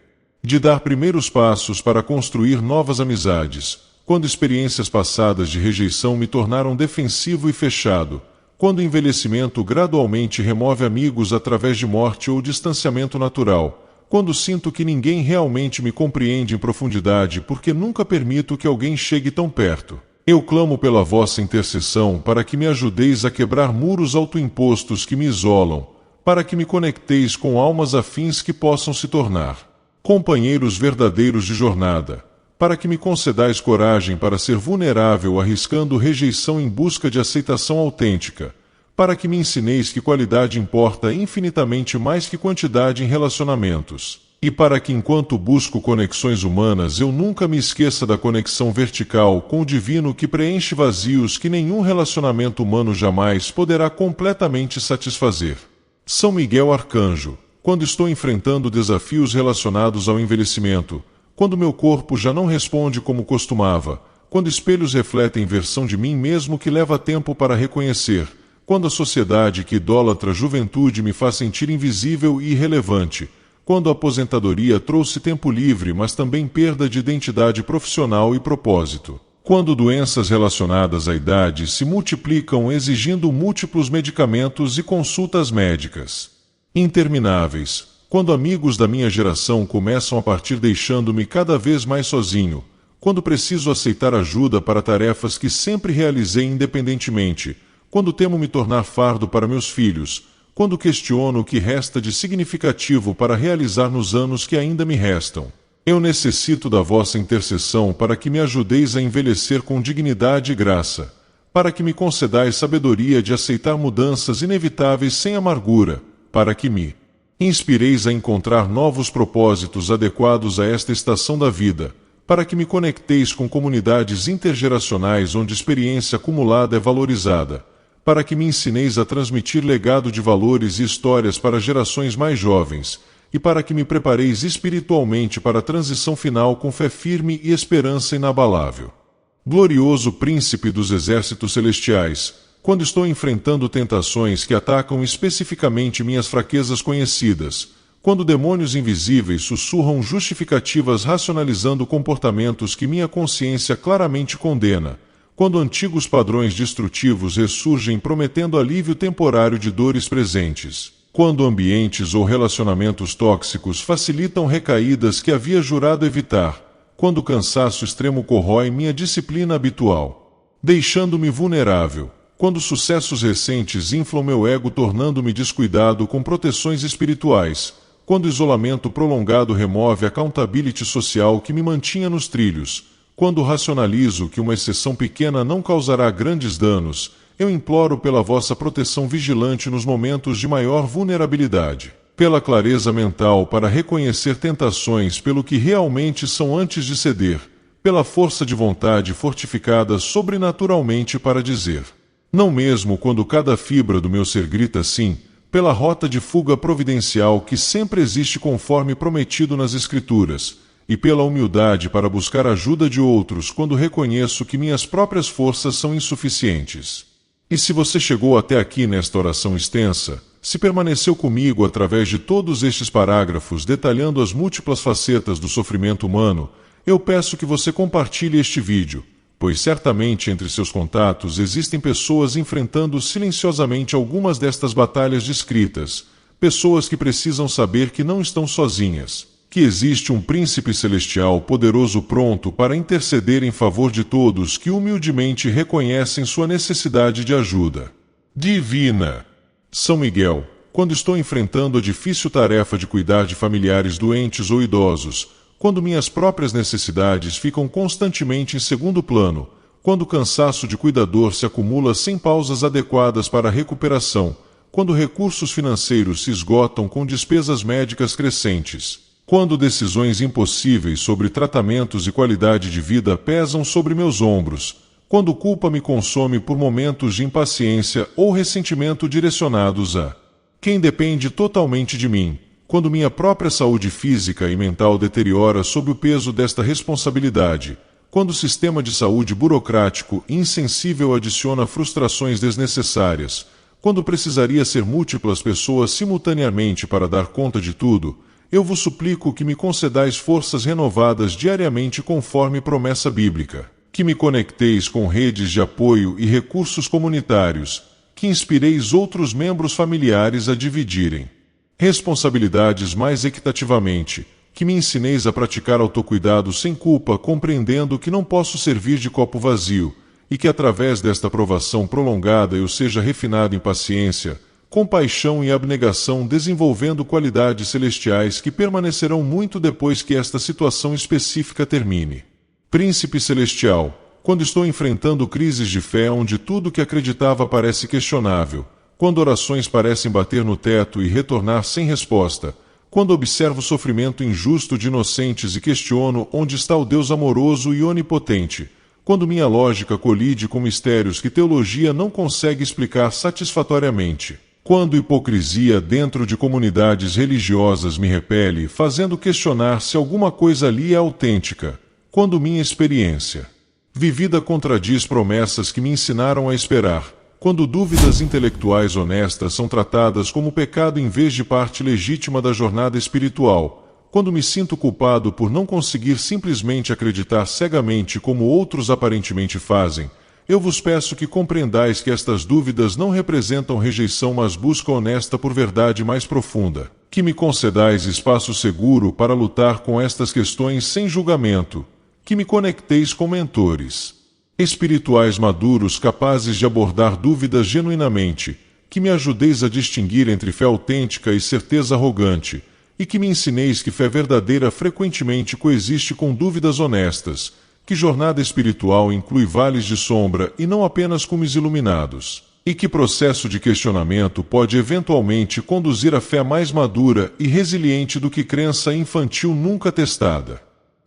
de dar primeiros passos para construir novas amizades, quando experiências passadas de rejeição me tornaram defensivo e fechado, quando o envelhecimento gradualmente remove amigos através de morte ou distanciamento natural, quando sinto que ninguém realmente me compreende em profundidade porque nunca permito que alguém chegue tão perto. Eu clamo pela vossa intercessão para que me ajudeis a quebrar muros autoimpostos que me isolam, para que me conecteis com almas afins que possam se tornar companheiros verdadeiros de jornada, para que me concedais coragem para ser vulnerável arriscando rejeição em busca de aceitação autêntica, para que me ensineis que qualidade importa infinitamente mais que quantidade em relacionamentos, e para que enquanto busco conexões humanas eu nunca me esqueça da conexão vertical com o divino que preenche vazios que nenhum relacionamento humano jamais poderá completamente satisfazer. São Miguel Arcanjo, quando estou enfrentando desafios relacionados ao envelhecimento, quando meu corpo já não responde como costumava, quando espelhos refletem versão de mim mesmo que leva tempo para reconhecer, quando a sociedade que idolatra a juventude me faz sentir invisível e irrelevante, quando a aposentadoria trouxe tempo livre mas também perda de identidade profissional e propósito, quando doenças relacionadas à idade se multiplicam exigindo múltiplos medicamentos e consultas médicas intermináveis, quando amigos da minha geração começam a partir deixando-me cada vez mais sozinho, quando preciso aceitar ajuda para tarefas que sempre realizei independentemente, quando temo me tornar fardo para meus filhos, quando questiono o que resta de significativo para realizar nos anos que ainda me restam. Eu necessito da vossa intercessão para que me ajudeis a envelhecer com dignidade e graça, para que me concedais sabedoria de aceitar mudanças inevitáveis sem amargura, para que me inspireis a encontrar novos propósitos adequados a esta estação da vida, para que me conecteis com comunidades intergeracionais onde experiência acumulada é valorizada, para que me ensineis a transmitir legado de valores e histórias para gerações mais jovens, e para que me prepareis espiritualmente para a transição final com fé firme e esperança inabalável. Glorioso Príncipe dos Exércitos Celestiais, quando estou enfrentando tentações que atacam especificamente minhas fraquezas conhecidas, quando demônios invisíveis sussurram justificativas racionalizando comportamentos que minha consciência claramente condena, quando antigos padrões destrutivos ressurgem prometendo alívio temporário de dores presentes, quando ambientes ou relacionamentos tóxicos facilitam recaídas que havia jurado evitar, quando o cansaço extremo corrói minha disciplina habitual, deixando-me vulnerável, quando sucessos recentes inflam meu ego tornando-me descuidado com proteções espirituais, quando o isolamento prolongado remove a accountability social que me mantinha nos trilhos, quando racionalizo que uma exceção pequena não causará grandes danos, eu imploro pela vossa proteção vigilante nos momentos de maior vulnerabilidade, pela clareza mental para reconhecer tentações pelo que realmente são antes de ceder, pela força de vontade fortificada sobrenaturalmente para dizer não mesmo quando cada fibra do meu ser grita sim, pela rota de fuga providencial que sempre existe conforme prometido nas Escrituras, e pela humildade para buscar ajuda de outros quando reconheço que minhas próprias forças são insuficientes. E se você chegou até aqui nesta oração extensa, se permaneceu comigo através de todos estes parágrafos detalhando as múltiplas facetas do sofrimento humano, eu peço que você compartilhe este vídeo, pois certamente entre seus contatos existem pessoas enfrentando silenciosamente algumas destas batalhas descritas, pessoas que precisam saber que não estão sozinhas, que existe um príncipe celestial poderoso pronto para interceder em favor de todos que humildemente reconhecem sua necessidade de ajuda divina. São Miguel, quando estou enfrentando a difícil tarefa de cuidar de familiares doentes ou idosos, quando minhas próprias necessidades ficam constantemente em segundo plano, quando o cansaço de cuidador se acumula sem pausas adequadas para a recuperação, quando recursos financeiros se esgotam com despesas médicas crescentes, quando decisões impossíveis sobre tratamentos e qualidade de vida pesam sobre meus ombros, quando culpa me consome por momentos de impaciência ou ressentimento direcionados a quem depende totalmente de mim, quando minha própria saúde física e mental deteriora sob o peso desta responsabilidade, quando o sistema de saúde burocrático e insensível adiciona frustrações desnecessárias, quando precisaria ser múltiplas pessoas simultaneamente para dar conta de tudo, eu vos suplico que me concedais forças renovadas diariamente conforme promessa bíblica, que me conecteis com redes de apoio e recursos comunitários, que inspireis outros membros familiares a dividirem responsabilidades mais equitativamente, que me ensineis a praticar autocuidado sem culpa, compreendendo que não posso servir de copo vazio, e que através desta provação prolongada eu seja refinado em paciência, compaixão e abnegação, desenvolvendo qualidades celestiais que permanecerão muito depois que esta situação específica termine. Príncipe Celestial, quando estou enfrentando crises de fé onde tudo que acreditava parece questionável, quando orações parecem bater no teto e retornar sem resposta, quando observo o sofrimento injusto de inocentes e questiono onde está o Deus amoroso e onipotente, quando minha lógica colide com mistérios que teologia não consegue explicar satisfatoriamente, quando hipocrisia dentro de comunidades religiosas me repele, fazendo questionar se alguma coisa ali é autêntica, quando minha experiência vivida contradiz promessas que me ensinaram a esperar, quando dúvidas intelectuais honestas são tratadas como pecado em vez de parte legítima da jornada espiritual, quando me sinto culpado por não conseguir simplesmente acreditar cegamente como outros aparentemente fazem, eu vos peço que compreendais que estas dúvidas não representam rejeição mas busca honesta por verdade mais profunda, que me concedais espaço seguro para lutar com estas questões sem julgamento, que me conecteis com mentores espirituais maduros capazes de abordar dúvidas genuinamente, que me ajudeis a distinguir entre fé autêntica e certeza arrogante, e que me ensineis que fé verdadeira frequentemente coexiste com dúvidas honestas, que jornada espiritual inclui vales de sombra e não apenas cumes iluminados, e que processo de questionamento pode eventualmente conduzir à fé mais madura e resiliente do que crença infantil nunca testada.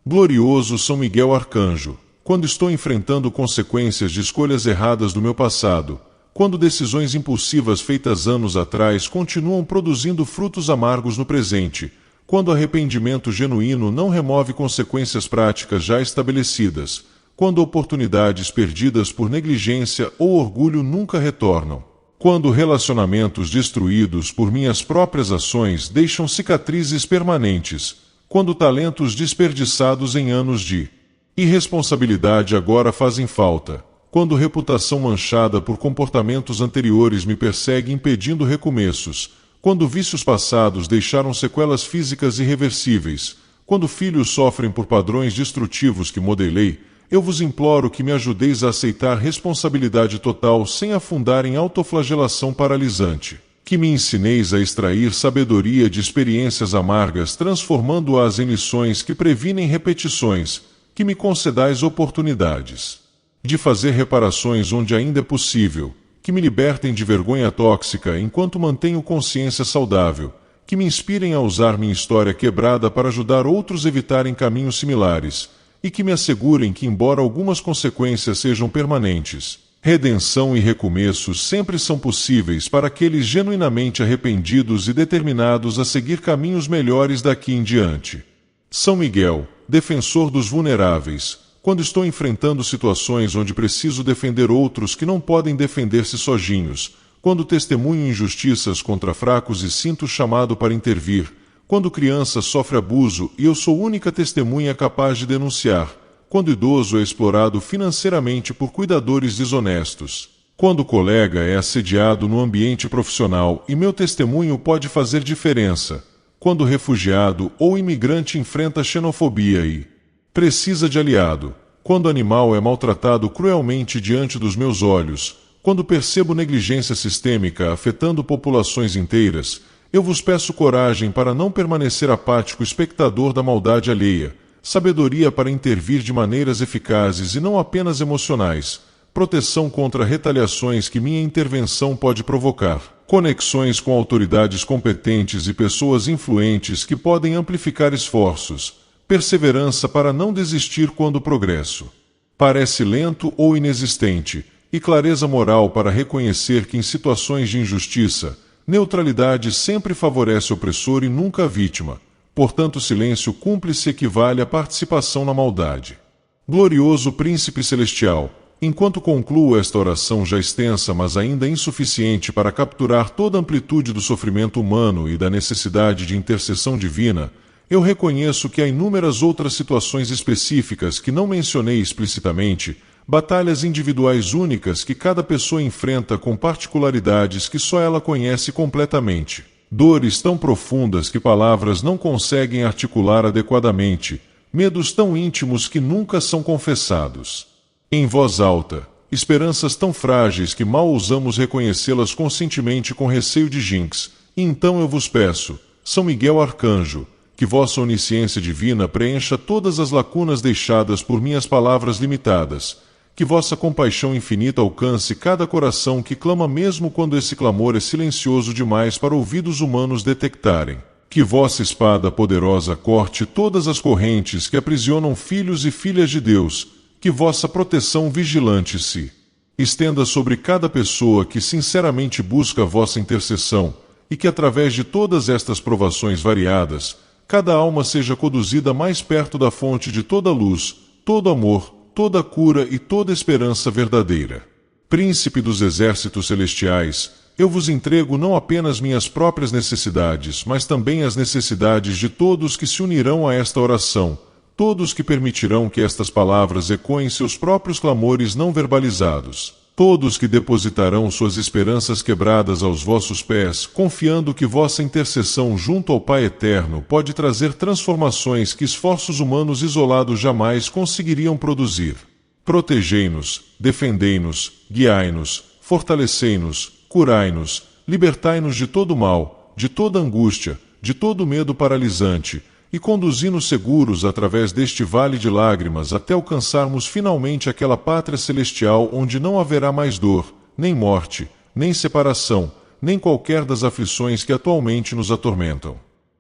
Glorioso São Miguel Arcanjo, quando estou enfrentando consequências de escolhas erradas do meu passado, quando decisões impulsivas feitas anos atrás continuam produzindo frutos amargos no presente, quando arrependimento genuíno não remove consequências práticas já estabelecidas, quando oportunidades perdidas por negligência ou orgulho nunca retornam, quando relacionamentos destruídos por minhas próprias ações deixam cicatrizes permanentes, quando talentos desperdiçados em anos de irresponsabilidade agora fazem falta, quando reputação manchada por comportamentos anteriores me persegue impedindo recomeços, quando vícios passados deixaram sequelas físicas irreversíveis, quando filhos sofrem por padrões destrutivos que modelei, eu vos imploro que me ajudeis a aceitar responsabilidade total sem afundar em autoflagelação paralisante, que me ensineis a extrair sabedoria de experiências amargas transformando-as em lições que previnem repetições, que me concedais oportunidades de fazer reparações onde ainda é possível, que me libertem de vergonha tóxica enquanto mantenho consciência saudável, que me inspirem a usar minha história quebrada para ajudar outros a evitarem caminhos similares, e que me assegurem que, embora algumas consequências sejam permanentes, redenção e recomeço sempre são possíveis para aqueles genuinamente arrependidos e determinados a seguir caminhos melhores daqui em diante. São Miguel, defensor dos vulneráveis, quando estou enfrentando situações onde preciso defender outros que não podem defender-se sozinhos, quando testemunho injustiças contra fracos e sinto chamado para intervir, quando criança sofre abuso e eu sou única testemunha capaz de denunciar, quando idoso é explorado financeiramente por cuidadores desonestos, quando colega é assediado no ambiente profissional e meu testemunho pode fazer diferença, quando refugiado ou imigrante enfrenta xenofobia e precisa de aliado, quando animal é maltratado cruelmente diante dos meus olhos, quando percebo negligência sistêmica afetando populações inteiras, eu vos peço coragem para não permanecer apático espectador da maldade alheia, sabedoria para intervir de maneiras eficazes e não apenas emocionais, proteção contra retaliações que minha intervenção pode provocar, conexões com autoridades competentes e pessoas influentes que podem amplificar esforços, perseverança para não desistir quando o progresso parece lento ou inexistente, e clareza moral para reconhecer que em situações de injustiça, neutralidade sempre favorece o opressor e nunca a vítima, portanto silêncio cúmplice equivale à participação na maldade. Glorioso Príncipe Celestial, enquanto concluo esta oração já extensa mas ainda insuficiente para capturar toda a amplitude do sofrimento humano e da necessidade de intercessão divina, eu reconheço que há inúmeras outras situações específicas que não mencionei explicitamente, batalhas individuais únicas que cada pessoa enfrenta com particularidades que só ela conhece completamente, dores tão profundas que palavras não conseguem articular adequadamente, medos tão íntimos que nunca são confessados em voz alta, esperanças tão frágeis que mal ousamos reconhecê-las conscientemente com receio de jinx, e então eu vos peço, São Miguel Arcanjo, que vossa onisciência divina preencha todas as lacunas deixadas por minhas palavras limitadas, que vossa compaixão infinita alcance cada coração que clama mesmo quando esse clamor é silencioso demais para ouvidos humanos detectarem, que vossa espada poderosa corte todas as correntes que aprisionam filhos e filhas de Deus, que vossa proteção vigilante se estenda sobre cada pessoa que sinceramente busca vossa intercessão, e que através de todas estas provações variadas, cada alma seja conduzida mais perto da fonte de toda luz, todo amor, toda cura e toda esperança verdadeira. Príncipe dos exércitos celestiais, eu vos entrego não apenas minhas próprias necessidades, mas também as necessidades de todos que se unirão a esta oração, todos que permitirão que estas palavras ecoem seus próprios clamores não verbalizados. Todos que depositarão suas esperanças quebradas aos vossos pés, confiando que vossa intercessão junto ao Pai Eterno pode trazer transformações que esforços humanos isolados jamais conseguiriam produzir. Protegei-nos, defendei-nos, guiai-nos, fortalecei-nos, curai-nos, libertai-nos de todo mal, de toda angústia, de todo medo paralisante, e conduzi-nos seguros através deste vale de lágrimas até alcançarmos finalmente aquela pátria celestial onde não haverá mais dor, nem morte, nem separação, nem qualquer das aflições que atualmente nos atormentam.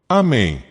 Amém.